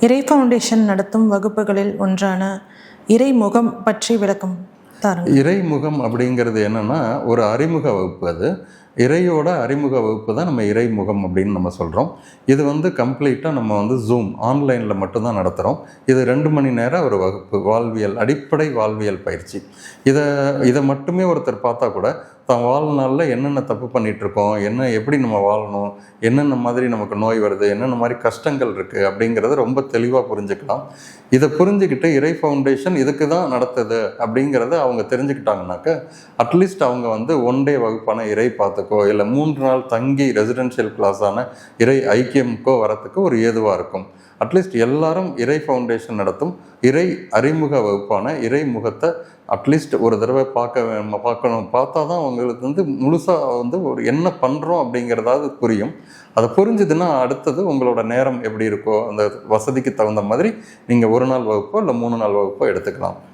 இறை ஃபவுண்டேஷன் நடத்தும் வகுப்புகளில் ஒன்றான இறைமுகம் பற்றி விளக்கம் தாருங்கள். இறைமுகம் அப்படிங்கிறது என்னென்னா ஒரு அறிமுக வகுப்பு. அது இறையோட அறிமுக வகுப்பு தான் நம்ம இறைமுகம் அப்படின்னு நம்ம சொல்கிறோம். இது கம்ப்ளீட்டாக நம்ம ஜூம் ஆன்லைனில் மட்டும்தான் நடத்துகிறோம். இது 2 மணி நேரம் ஒரு வகுப்பு, வாழ்வியல் அடிப்படை வாழ்வியல் பயிற்சி. இதை மட்டுமே ஒருத்தர் பார்த்தா கூட தான் வாழ்நாளில் என்னென்ன தப்பு பண்ணிகிட்ருக்கோம், எப்படி நம்ம வாழணும், என்னென்ன மாதிரி நமக்கு நோய் வருது, என்னென்ன மாதிரி கஷ்டங்கள் இருக்குது அப்படிங்கிறத ரொம்ப தெளிவாக புரிஞ்சுக்கலாம். இதை புரிஞ்சுக்கிட்டு இறை ஃபவுண்டேஷன் இதுக்கு தான் நடத்துது அப்படிங்கிறத அவங்க தெரிஞ்சுக்கிட்டாங்கனாக்க அட்லீஸ்ட் அவங்க 1 டே வகுப்பான இறை பார்த்துக்கோ இல்லை 3 நாள் தங்கி ரெசிடென்ஷியல் கிளாஸான இறை ஐக்கியமுக்கோ வரத்துக்கு ஒரு ஏதுவாக இருக்கும். அட்லீஸ்ட் எல்லாரும் இறை ஃபவுண்டேஷன் நடத்தும் இறை அறிமுக வகுப்பான இறைமுகத்தை அட்லீஸ்ட் ஒரு தடவை பார்க்கணும். பார்த்தா தான் அவங்களுக்கு முழுசாக ஒரு என்ன பண்ணுறோம் அப்படிங்கிறதாவது புரியும். அதை புரிஞ்சுதுன்னா அடுத்தது உங்களோட நேரம் எப்படி இருக்கோ அந்த வசதிக்கு தகுந்த மாதிரி நீங்கள் 1 நாள் வகுப்போ இல்லை 3 நாள் வகுப்போ எடுத்துக்கலாம்.